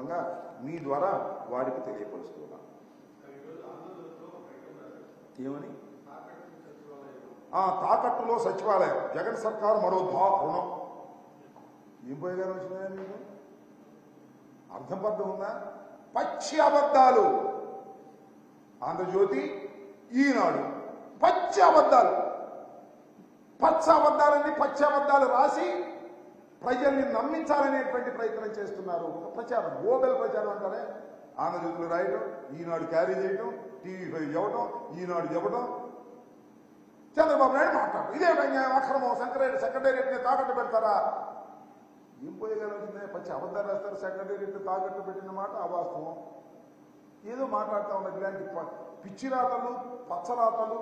సందర్భంగా మీ ద్వారా వారికి తెలియపరుస్తున్నాను. ఏమని? తాకట్టులో సచివాలయం జగన్ సర్కారు మరో రుణం. ఏం పోయేగానే వచ్చినాయా మీకు? అర్థం పర్థం ఉందా? పచ్చి అబద్ధాలు. ఆంధ్రజ్యోతి, ఈనాడు పచ్చి అబద్ధాలు, పచ్చి అబద్ధాలు రాసి ప్రజల్ని నమ్మించాలనేటువంటి ప్రయత్నం చేస్తున్నారు. ఒక ప్రచారం, గోబెల్ ప్రచారం అంటారే. ఆంధ్రజ్యోతిలో రాయటం, ఈనాడు క్యారీ చేయటం, టీవీ5 చెప్పడం, ఈనాడు చెప్పడం, చంద్రబాబు నాయుడు మాట్లాడటం. ఇదే అక్రమం. సెక్రటేరియట్ని తాకట్టు పెడతారా? ఏం పోయగలుగుతుంది? పచ్చి అబద్ధాలు రాస్తారు. సెక్రటేరియట్ని తాకట్టు పెట్టిన మాట అవాస్తవం. ఏదో మాట్లాడుతూ ఉన్నది. ఇలాంటి పిచ్చి రాతలు, పచ్చరాతలు,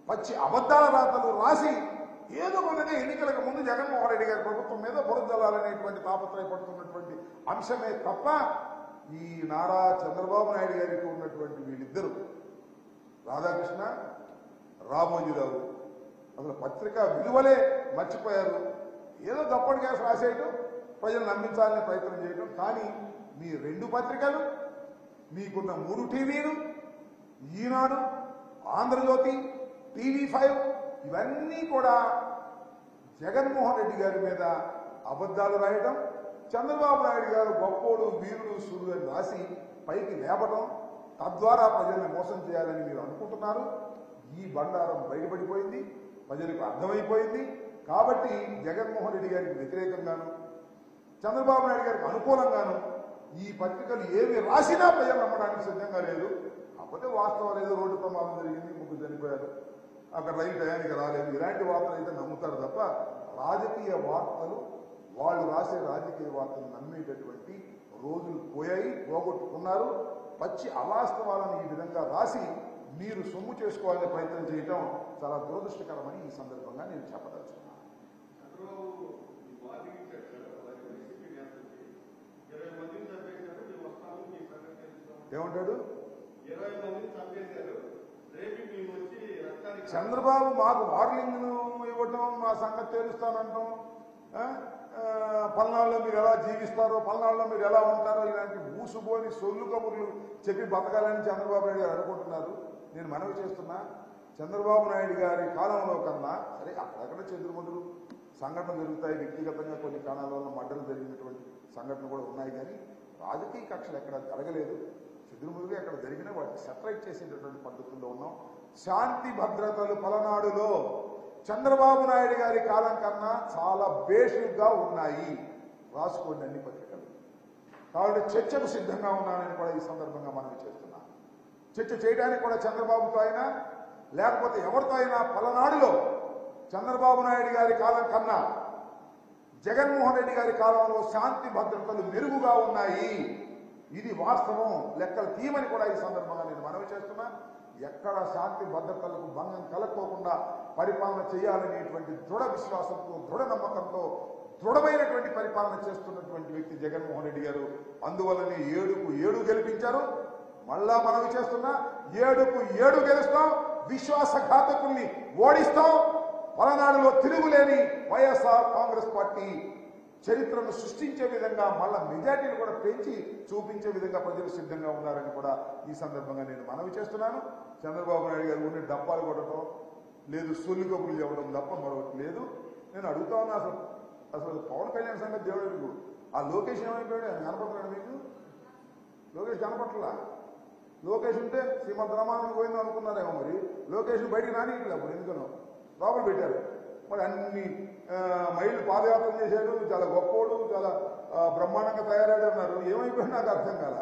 పచ్చి అబద్ధాల రాతలు రాసి ఏదో కొన్నది ఎన్నికలకు ముందు జగన్మోహన్ రెడ్డి గారి ప్రభుత్వం మీద బురదలాలనేటువంటి తాపత్రయపడుతున్నటువంటి అంశమే తప్ప ఈ నారా చంద్రబాబు నాయుడు గారికి ఉన్నటువంటి వీళ్ళిద్దరు, రాధాకృష్ణ, రామోజీరావు, అసలు పత్రికా విలువలే మర్చిపోయారు. ఏదో దప్పటి కేసు రాసేయటం, ప్రజలు నమ్మించాలనే ప్రయత్నం చేయడం. కానీ మీ 2 పత్రికలు, మీకున్న 3 టీవీలు, ఈనాడు, ఆంధ్రజ్యోతి, టీవీ5 ఇవన్నీ కూడా జగన్మోహన్ రెడ్డి గారి మీద అబద్ధాలు రాయటం, చంద్రబాబు నాయుడు గారు గొప్పోడు, వీరుడు, సూర్యుడు అని రాసి పైకి లేపటం, తద్వారా ప్రజల్ని మోసం చేయాలని మీరు అనుకుంటున్నారు. ఈ బండారం బయటపడిపోయింది, ప్రజలకు అర్థమైపోయింది. కాబట్టి జగన్మోహన్ రెడ్డి గారికి వ్యతిరేకంగాను, చంద్రబాబు నాయుడు గారికి అనుకూలంగాను ఈ పత్రికలు ఏమి రాసినా ప్రజలు నమ్మడానికి సిద్ధంగా లేదు. కాకపోతే వాస్తవం లేదు. రోడ్డు ప్రమాదం జరిగింది, 3 చనిపోయారు, అక్కడ రైలు టయానికి రాలేదు, ఇలాంటి వార్తలు అయితే నమ్ముతారు తప్ప రాజకీయ వార్తలు, వాళ్ళు రాసే రాజకీయ వార్తలు నమ్మేటటువంటి రోజులు పోగొట్టుకున్నారు. పచ్చి అవాస్తవాలను ఈ విధంగా రాసి మీరు సొమ్ము చేసుకోవాలని ప్రయత్నం చేయడం చాలా దురదృష్టకరమని ఈ సందర్భంగా నేను చెప్పదలుచుకున్నాను. ఏమంటాడు? చంద్రబాబు మాకు వార్నింగ్ను ఇవ్వటం, మా సంగతి తెలుస్తానంటాం, పల్నాడులో మీరు ఎలా జీవిస్తారో, పల్నాడులో మీరు ఎలా ఉంటారో, ఇలాంటి ఊసుబోని సొల్లు కబుర్లు చెప్పి బతకాలని చంద్రబాబు నాయుడు గారు అనుకుంటున్నారు. నేను మనవి చేస్తున్నా, చంద్రబాబు నాయుడు గారి కాలంలో కన్నా సరే అక్కడక్కడ చెదురుమదురు సంఘటనలు జరుగుతాయి. వ్యక్తిగతంగా కొన్ని కారణాల మడ్డలు జరిగినటువంటి సంఘటనలు కూడా ఉన్నాయి. కానీ రాజకీయ కక్షలు ఎక్కడ జరగలేదు. చెదురుమదురుగా ఎక్కడ జరిగినా వాటిని సెపరేట్ చేసేటటువంటి పద్ధతుల్లో ఉన్నాం. శాంతి భద్రతలు పలనాడులో చంద్రబాబు నాయుడు గారి కాలం కన్నా చాలా బేషుగా ఉన్నాయి. రాసుకోండి అన్ని పత్రికలు. కాబట్టి చర్చకు సిద్ధంగా ఉన్నానని కూడా ఈ సందర్భంగా మనం చేస్తున్నాం. చర్చ చేయడానికి కూడా చంద్రబాబుతో అయినా లేకపోతే ఎవరితో అయినా పలనాడులో చంద్రబాబు నాయుడు గారి కాలం కన్నా జగన్మోహన్ రెడ్డి గారి కాలంలో శాంతి భద్రతలు మెరుగుగా ఉన్నాయి. ఇది వాస్తవం. లెక్కలు తీయమని కూడా ఈ సందర్భంగా నేను మనవి చేస్తున్నా. ఎక్కడ శాంతి భద్రతలకు భంగం కలగకోకుండా పరిపాలన చేయాలనేటువంటి దృఢ విశ్వాసంతో, దృఢ నమ్మకంతో దృఢమైనటువంటి పరిపాలన చేస్తున్నటువంటి వ్యక్తి జగన్మోహన్ రెడ్డి గారు. అందువల్లనే 7కు 7 గెలిపించారు. మళ్ళా మనవి చేస్తున్నా, 7కు 7 గెలుస్తాం. విశ్వాసఘాతకుల్ని ఓడిస్తాం. పలనాడులో తిరుగులేని వైఎస్ఆర్ కాంగ్రెస్ పార్టీ చరిత్రను సృష్టించే విధంగా మళ్ళా మెజార్టీని కూడా పెంచి చూపించే విధంగా ప్రజలు సిద్ధంగా ఉన్నారని కూడా ఈ సందర్భంగా నేను మనవి చేస్తున్నాను. చంద్రబాబు నాయుడు గారు ఉండే డప్పాలు కొట్టడం లేదు, సొల్లు కబుర్లు చెప్పడం తప్ప మరొకటి లేదు. నేను అడుగుతా ఉన్నా, అసలు పవన్ కళ్యాణ్ సంగతి దేవుడు, ఆ లోకేష్ ఏమైపోయాడు? ఆయన కనపడుతున్నాడు మీకు? లోకేష్ కనపట్లా. లోకేష్ ఉంటే శ్రీమద్ రామాయణం పోయిందో అనుకున్నారేమో. మరి లోకేష్ బయటికి రానియట్లేదు. అప్పుడు ఎందుకనో లోపల పెట్టారు. మరి అన్ని మైళ్ళు పాదయాత్ర చేశాడు, చాలా గొప్పోడు, చాలా బ్రహ్మాండంగా తయారయ్యాడు. ఏమైపోయినా నాకు అర్థం కాల.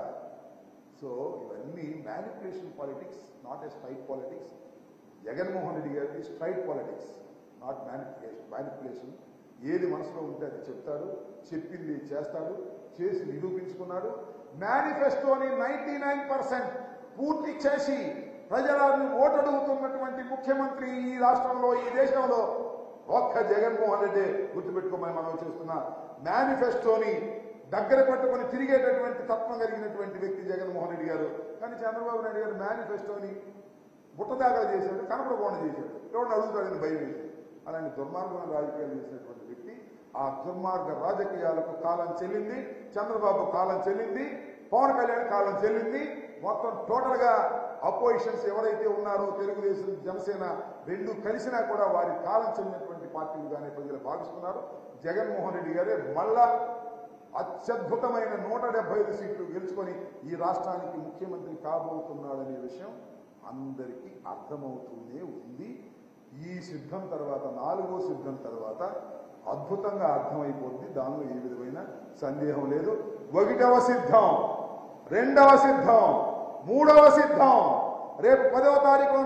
సో ఇవన్నీ manipulation politics, not a straight politics. Jaganmohan Reddy గారికి స్ట్రైట్ పాలిటిక్స్, నాట్ మ్యానిపులేషన్. ఏది మనసులో ఉంటే అది చెప్తాడు, చెప్పింది చేస్తాడు, చేసి నిరూపించుకున్నాడు. మేనిఫెస్టోని 99% పూర్తి చేసి ప్రజలను ఓటడుగుతున్నటువంటి ముఖ్యమంత్రి ఈ రాష్ట్రంలో, ఈ దేశంలో ఒక్క జగన్మోహన్ రెడ్డి. గుర్తుపెట్టుకోమని మనం చేస్తున్నా. మేనిఫెస్టోని దగ్గర పట్టుకొని తిరిగేటటువంటి తత్వం కలిగినటువంటి వ్యక్తి జగన్మోహన్ రెడ్డి గారు. కానీ చంద్రబాబు నాయుడు గారు మేనిఫెస్టోని బుట్టదాఖలు చేశాడు, కనపడకుండా చేశాడు. ఎవరిని అడుగుతాడని భయం వేసి అలాంటి దుర్మార్గమైన రాజకీయాలు చేసినటువంటి వ్యక్తి. ఆ దుర్మార్గ రాజకీయాలకు కాలం చెల్లింది. చంద్రబాబు కాలం చెల్లింది. పవన్ కళ్యాణ్ కాలం చెల్లింది. మొత్తం టోటల్ గా అపోజిషన్స్ ఎవరైతే ఉన్నారో తెలుగుదేశం జనసేన రెండు కలిసినా కూడా వారి కాలం చెల్లినటువంటి పార్టీలుగానే ప్రజలు భావిస్తున్నారు. జగన్మోహన్ రెడ్డి గారే మళ్ళా అత్యద్భుతమైన 175 సీట్లు గెలుచుకొని ఈ రాష్ట్రానికి ముఖ్యమంత్రి కాబోతున్నాడనే విషయం అందరికీ అర్థమవుతూనే ఉంది. ఈ సిద్ధం తర్వాత 4వ సిద్ధం తర్వాత అద్భుతంగా అర్థమైపోతుంది. దానిలో ఏ విధమైన సందేహం లేదు. 1వ సిద్ధం, 2వ సిద్ధం, 3వ సిద్ధం రేపు 10వ తారీఖు